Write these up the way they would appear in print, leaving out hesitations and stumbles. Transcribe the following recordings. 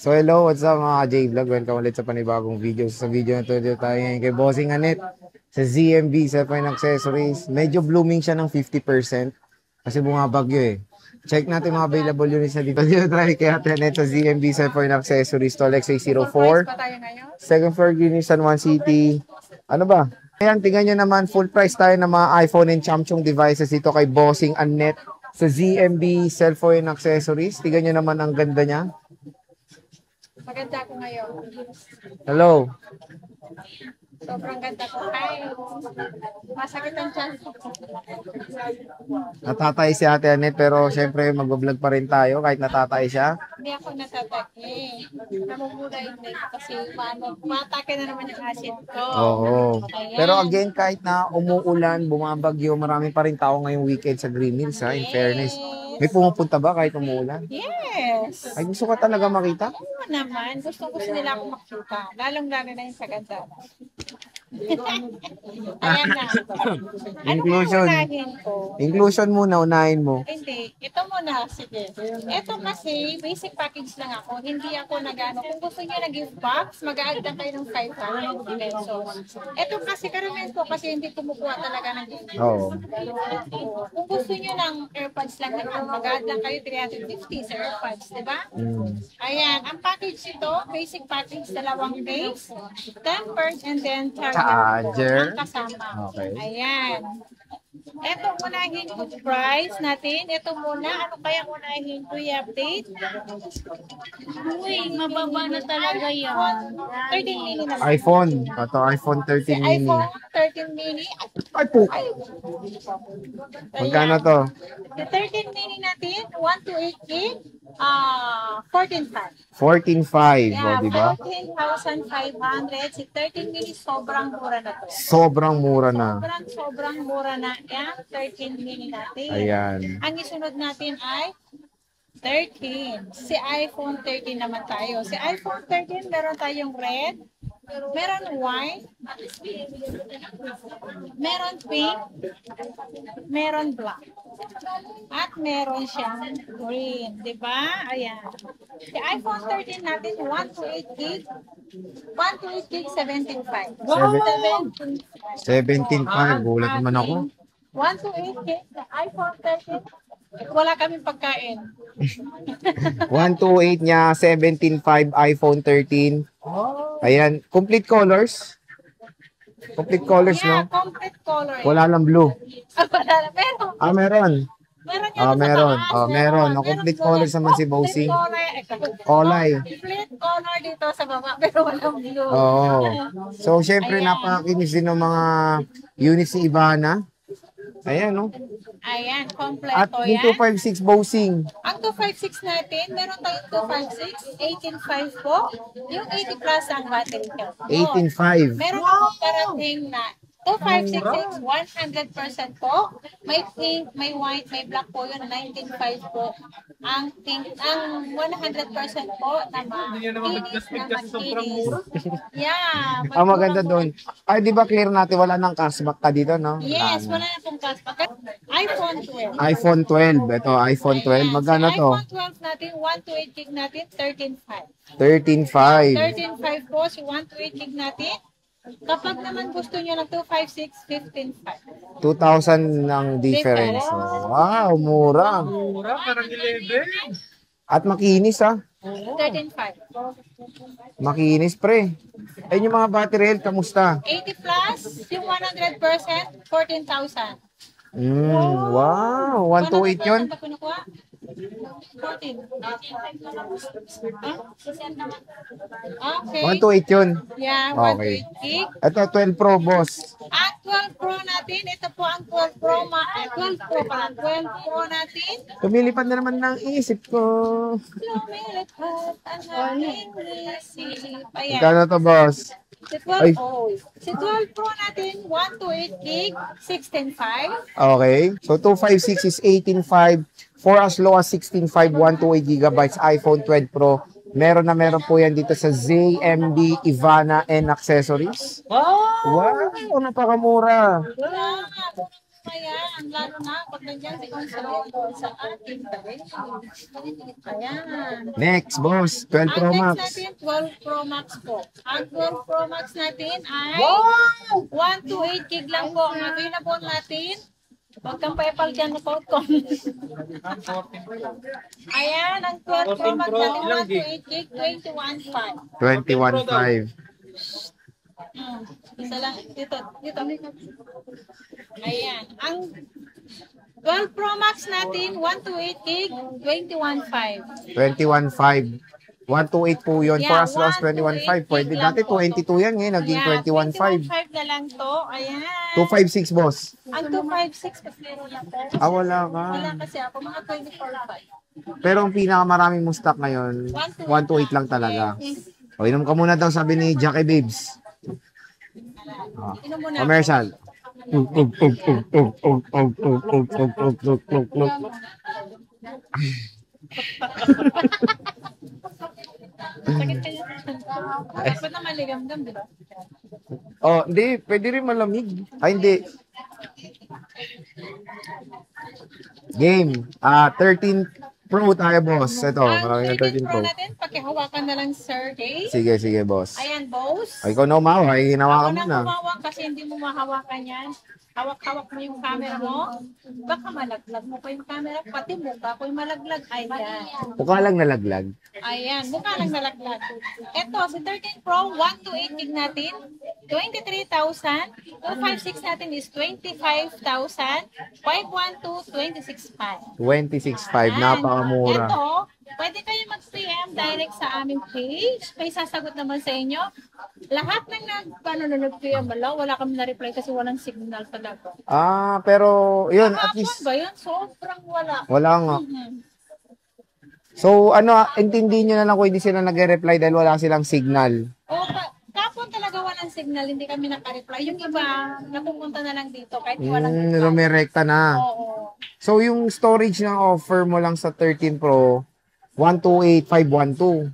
So hello, what's up mga J-Vlog? Welcome ulit sa panibagong video. Sa video na ito, dito tayo ngayon kay Bossing Anet sa ZMB Cellphone Accessories. Medyo blooming siya ng 50% kasi bumabagyo eh. Check natin mga available units na dito. Dito tayo kay Ate Anet sa ZMB Cellphone Accessories, Tolex A04. Second floor, Green San Juan City. Ano ba? Ayan, tingnan nyo naman, full price tayo ng mga iPhone and Samsung devices dito kay Bossing Anet sa ZMB Cellphone Accessories. Tingnan nyo naman ang ganda niya. Maganda ko ngayon. Hello. Sobrang ganda ko. Ay, masakit ang chance ko. Natatay si Ate Anet pero syempre mag-vlog pa rin tayo kahit natatay siya. Hindi ako natatake. Namumulay din kasi matake na naman yung acid ko. Oo. Ayan. Pero again, kahit na umuulan, bumabagyo, marami pa rin tao ngayong weekend sa Green Hills ha, in fairness. May pumupunta ba kahit umuulan? Yes. Ay, gusto ka talaga makita? Oo naman. Gusto nila ako makita. Lalong-lalo na yung sa ganda. Ayan na. Inclusion. Inclusion muna, unahin mo. Hindi. Ito muna. Sige. Ito kasi, basic package lang ako. Hindi ako nag-ano. Kung gusto niyo na gift box, mag-add lang kayo ng 500 pesos. Ito kasi karamihan ko kasi hindi kumukuha talaga ng gift box. Oo. Kung gusto niyo ng AirPods lang naman, mag-add lang kayo 350 sa AirPods, di ba? Ayan. Ang package ito, basic package, dalawang case, tempered, and then Charger. ang kasama. Okay. Ayan. Ito unahin ko price natin. Ito muna. Ano kaya unahin ko i-update? Uy, mababa na talaga yan. 13 mini naman. iPhone. Ito, iPhone 13 mini. iPhone 13 mini. Ay po. Magkano to? The 13 mini natin, 128 gig, 14.5. 14.5. Yeah, O, diba? 14,500. Si 13 mini, sobrang mura na to. Sobrang mura na. Sobrang mura na. Yan, 13 mini natin. Ayan. Ang isunod natin ay 13. Si iPhone 13 naman tayo. Si iPhone 13, meron tayong red, meron white, meron pink, meron black. At meron siyang green. Diba? Ayan. Si iPhone 13 natin, 128 gig. 128 gig, 17.5. Wow! 17.5. 17.5. Gulat naman ako. 128 gig, sa iPhone 13. Wala kaming pagkain. 128 niya, 17.5 iPhone 13. Ayan, complete colors. Complete colors, Yeah, no? complete color. Wala lang blue. Wala na. Meron. Ah, meron. Meron yan Ah, sa meron. taas. Ah, meron. No, complete colors naman si Bossing. Kulay. Complete color dito sa baba, pero walang blue. Oo. So, syempre, Ayan. napakakinis din ng mga units ni Ivana. Ayan, no? Ayan, At kompleto yung yan. 256 Bossing. Ang 256 natin, meron tayong 256, 18.5 po. Yung 80 plus ang battery health. 18.5. Meron akong parating na 2566, 100% po. May pink, may white, may black po yun, 19.5 po. Ang pink, ang 100% po na makinis na makinis. Yeah. Ang maganda doon. Ay, di ba clear natin, wala nang cashback ka dito, no? Yes, Wala wala na pong cashback. iPhone 12. na. iPhone 12. Ito, iPhone 12. Magkano Si to? iPhone 12 natin, 128 gig natin, 13.5. 13.5. 13.5 po, si 128 gig natin. Kapag naman gusto nyo ng 256, 15.5. 2,000 ng difference. Wow, mura. Mura, parang 11. At makinis, ha? 13.5. Makinis, pre. Ayun yung mga battery health, kamusta? 80 plus, yung 100%, 14,000. Wow, 128 yun. 100% ba kinukuha? 14. Okay. 128 yun. Yeah, Okay. 128 gig. Ito, 12 Pro, boss. Ang 12 Pro natin, ito po ang 12 Pro, 12 Pro pala. 12 Pro natin, Tumilipad na naman ng isip ko. lumilipad ang aking isip. Ayan. Magkano to, boss? Si Ay. 12, si 12 Pro natin, 128 gig, 16.5. Okay. So, 256 is 18.5. For as low as 16.5, 128 gigabytes iPhone 12 Pro. Meron po yan dito sa ZMB, Ivana, and Accessories. Wow, napakamura. Ayan, lalo na pag nandiyan si Consuelo sa ating tabi. Ayan. Next, boss. 12 Ang Pro next Max. natin, 12 Pro Max po. Ang 12 Pro Max natin ay 1 to 8 gig lang po ang available natin. Huwag kang paipal dyan na po. Ayan, ang 12 Pro Max natin, 1 to 8 gig, 21.5. 21.5. Isa lang, dito. Ayan, ang 12 Pro Max natin, 1 to 8 gig, 21.5. 21.5. 128 po yun. For Yeah, as low as 21.5. Pwede. Dati 22 yan ngayon. Naging 21.5. 21.5 na lang to. Ayan. 256, boss. Ang 256 kasi meron lang po. Wala ka. Wala kasi ako, mga 24.5. Pero ang pinakamarami mong stock ngayon, 128 lang talaga. O, inom ka muna daw, sabi ni Jackie Babes. Inom muna. Commercial. Sakit kayo. Dapat na maligam-gam, di ba? Oh, hindi. Pwede rin malamig. Ay, hindi. Game. 13 Pro tayo, boss. Ito, maraming ng 13 Pro. natin, pakihawakan na lang, Sir Dave. Sige, boss. Ayan, boss. Ay, ikaw na umawa. Ay, Ako hinawakan mo na na. kumawak kasi hindi mo mahawakan yan. Hawak-hawak mo yung camera mo. Baka malaglag mo pa yung camera. Pati mukha ko yung malaglag. Ayan. Mukha lang nalaglag. Ayan. Mukha lang nalaglag. Ito, si 13 Pro, 1 to 8 gig natin. 23,000. 256 natin is 25,000. 512, 26,500. 26.5. Napakamura. Ito, pwede kayo mag-PM direct sa aming page. May sasagot naman sa inyo. Lahat ng nag-PM wala kami na-reply kasi walang signal talaga. Pero, yun, at Kahapon least, ba yun? Sobrang wala. wala nga. Mhm. So, intindihin nyo na lang kung hindi sila nag-reply dahil wala silang signal. Kahapon talaga walang signal, hindi kami naka-reply. Yung iba, napupunta na lang dito kahit walang reply. Rumirekta na. Oo. So, yung storage ng offer mo lang sa 13 Pro, 128, 512.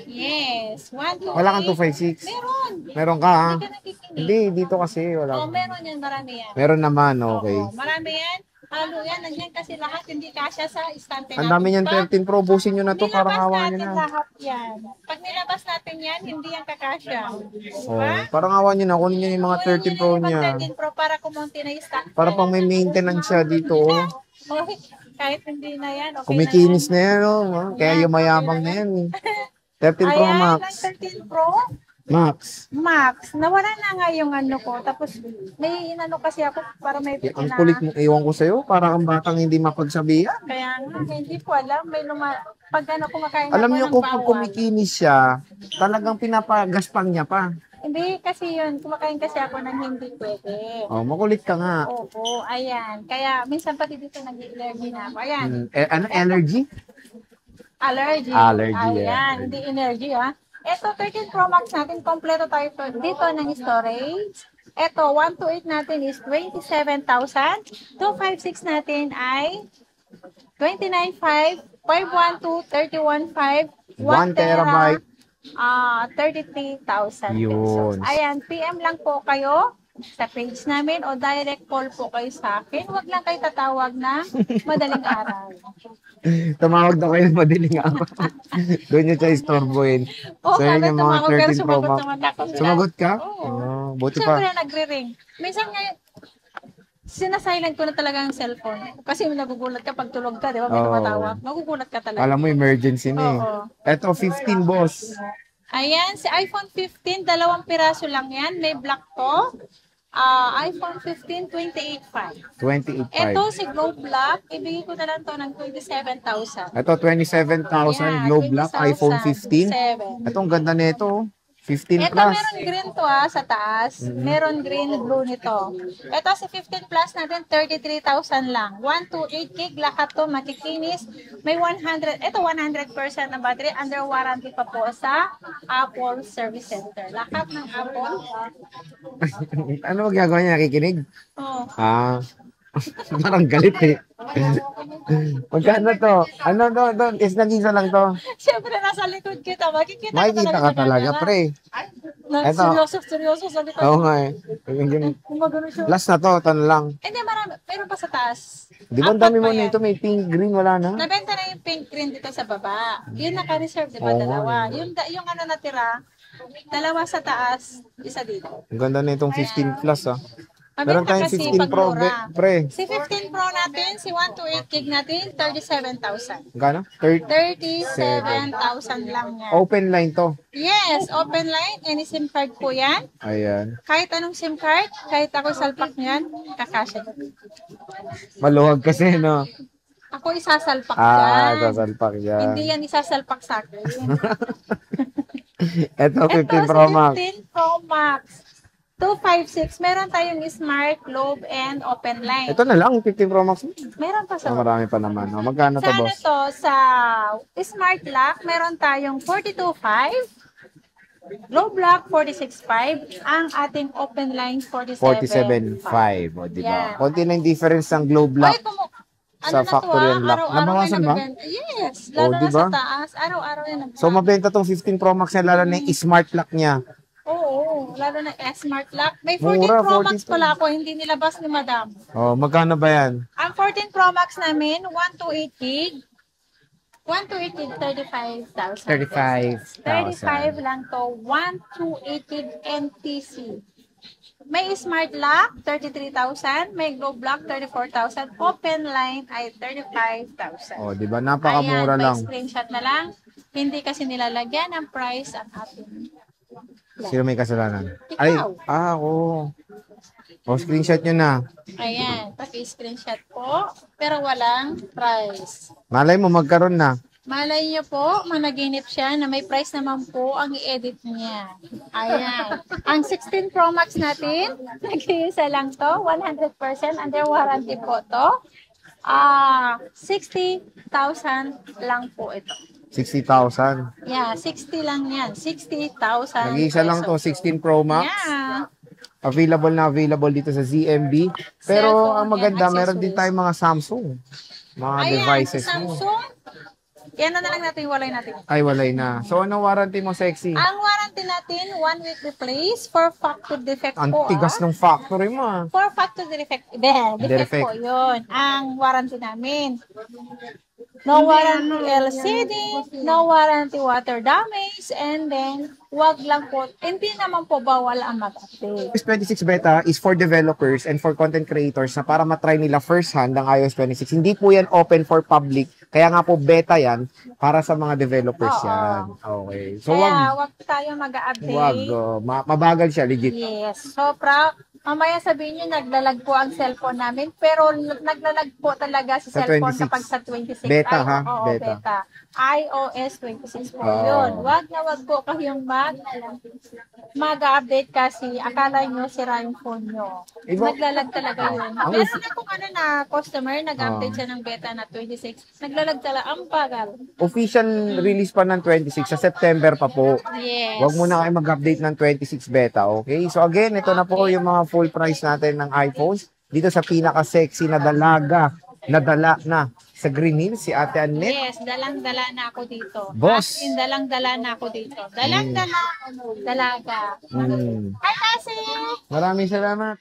Yes. 1 to Wala kang 8. 256. Meron. Meron ka, ha? Hindi ka nakikinig. Hindi, dito kasi wala. Meron yan. Marami yan. Meron naman, okay. Oo, marami yan. Halo yan. Nandiyan kasi lahat. Hindi kasya sa istante Ang dami niyan 13 Pro, busin nyo na to, parang Nilabas awa nyo natin na. lahat yan. Pag nilabas natin yan, hindi yan kakasya. Oh, Diba? parang awa nyo na, kunin nyo yung mga 13 Pro Kunin nyo niya. yung 13 Pro para kumonti na yung stock. Para pang may maintenance siya dito, oh. Okay. Kahit hindi na yan, okay Kumikinis na yan. na yan, oh. Kaya yumayabang na yan, eh. 13 Pro Ayan, Max. ang 13 Pro Max. Max. Nawala na nga yung ano ko. Tapos, may inano kasi ako para may Ang kulit mo, iwan ko sa'yo, para kang batang hindi mapagsabihan. Kaya nga, hindi ko alam. May pag ano, kumakain Alam ako niyo ng kung bawang. kumikinis siya, talagang pinapagaspang niya pa. Hindi, kasi yun. Kumakain kasi ako ng hindi pwede. Oh, makulit ka nga. Oo, ayan. Kaya, minsan pati dito nag-allergy na ako. Ayan. Ano, allergy? Allergy. Allergy, Ayan, yeah. hindi energy ah. Ito, 13 Pro Max natin, kompleto tayo dito ng storage. Ito, 1 to 8 natin is 27,000. 256 natin ay 29,500. 512, 31,500. 1 terabyte. 33,000 Yun. pesos. Ayan, PM lang po kayo sa page namin o direct call po kayo sa akin. Huwag lang kayo tatawag na madaling araw. Tumawag daw kayo madaling araw. Doon nyo siya istorbohin. So, yun yung mga 13 Pro Max. Sumagot ka? Oo. Buti pa. Siyempre, nagre-ring. Minsan nga, sinasilent ko na talaga ang cellphone. Kasi nagugulat ka pag tulog ka, di ba? May Oo. tumatawag. Magugulat ka talaga. Alam mo, emergency na eh. Oo. Eto, 15 boss. Ayan, si iPhone 15, 2 piraso lang yan. May black to. iPhone 15, 28,500. 28.5. Ito, si Glow Black, ibigay ko na lang to ng 27,000. Ito, 27,000 Glow Black, iPhone 15. 7. Ito, ang ganda nito. 15 Ito, plus. meron green to sa taas. Meron green, blue nito. Ito, si 15 plus natin, 33,000 lang. 1 to 8 gig, lahat to makikinis. May 100, ito 100% na battery. Under warranty pa po sa Apple Service Center. Lahat ng Apple. Ano magagawa niya? Nakikinig? Oh. Parang galit eh. Magkano to? Ano to? Is nag-isa lang to. Siyempre, nasa likod kita. Makikita Makikita ka talaga, camera. pre. Eto. Seryoso sa likod. Oo nga eh. Gumagano siya. Last na to, ito na lang. Hindi, marami. Pero pa sa taas. Di ba ang Apat dami mo pa yan. nito? May pink, green, wala na. Nabenta na yung pink green dito sa baba. Yun naka-reserve, di ba? Oo nga, Dalawa. Yung ano natira, dalawa sa taas, isa dito. Ang ganda na itong 15 plus ah. Meron Mabenta tayong kasi 15 pag Pro, mura. pre. Si 15 Pro natin, si 128 gig natin, 37,000. Gano? 30. 37,000 lang yan. Open line to. Yes, open line. Any SIM card po yan. Ayan. Kahit anong SIM card, kahit ako salpak niyan, kakasya. Maluwag kasi, no? Ako isasalpak Ah, dyan. sasalpak yan. Hindi yan isasalpak sa akin. Ito, 15 Ito, Pro si Max. 15 Pro Max. 256. Meron tayong Smart, Globe, and Open Line. Ito na lang, 15 Pro Max. Meron pa sa Marami pa naman. Oh, magkano to, Sa ano boss? to, sa Smart Lock, meron tayong 42.5. Globe Lock, 46.5. Ang ating Open Line, 47.5. 47.5. O, di ba? Yan. Konti lang yung difference ng globe lock. Ay, sa factory and lock. Nabawasan ba? Yes, Oh, lalo na diba? sa taas. Araw-araw yan. So, mabenta tong 15 Pro Max na lalo na yung smart lock niya. Oo, lalo na Smart Lock. May 14 Mura, Pro Max 14. pala ako, hindi nilabas ni Madam. Oh, magkano ba yan? Ang 14 Pro Max namin, 128 gig. 128 gig, 35,000. 35 lang to. 128 gig NTC. May Smart Lock, 33,000. May Globe Lock, 34,000. Open Line ay 35,000. Oh, di ba? Napakamura Ayan, lang. may screenshot na lang. Hindi kasi nilalagyan ng price ang ating. Sino may kasalanan? Ikaw. Ay, ako. Oh, screenshot nyo na. Ayan, paki-screenshot po. Pero walang price. Malay mo, magkaroon na. Malay niyo po, managinip siya na may price naman po ang i-edit niya. Ayan. Ang 16 Pro Max natin, nag-iisa lang to. 100% under warranty po to. 60,000 lang po ito. 60,000. Yeah, 60 lang yan. 60,000 Nag-iisa lang to, 16 Pro Max. Yeah. Available na available dito sa ZMB. Pero Cellphone ang maganda, and meron din accessories. tayong mga Samsung. Mga Ayan, devices mo. Samsung. Yan na lang natin, walay natin. Ay, walay na. So, anong warranty mo, sexy? Ang warranty natin, 1 week replace for factory defect Ang po. tigas ng factory mo, ah. For factory defect, defect Defect. po yun. Ang warranty namin. No warranty LCD, no warranty water damage, and then, wag lang po, hindi naman po bawal ang mag-update. iOS 26 beta is for developers and for content creators na para matry nila first hand ang iOS 26. Hindi po yan open for public. Kaya nga po beta yan para sa mga developers Oo. yan. Okay. So, Kaya, wag tayo mag-update. mabagal siya, legit. Yes. So, mamaya sabihin nyo, naglalag po ang cellphone namin, pero naglalag po talaga sa Sa cellphone 26. kapag sa 26. Beta, ha? Oo, Beta. beta. iOS 26 po Oo. yun. Wag na wag po kayong mag-update kasi akala nyo sira yung phone nyo. Iba- Naglalag talaga yun. Ang Meron akong na customer, nag-update siya ng beta na 26. Naglalag talaga. Ang bagal. Official release pa ng 26 sa September pa po. Yes. Huwag muna kayo mag-update ng 26 beta, okay? So again, ito na po yung mga full price natin ng iPhones. Dito sa pinaka-sexy na dalaga, nadala na sa Green Hills, si Ate Annette. Yes, dalang-dala na ako dito. Boss. As in, dalang-dala na ako dito. Dalang-dala, dalaga. Mm. Hi, Kasi! Maraming salamat.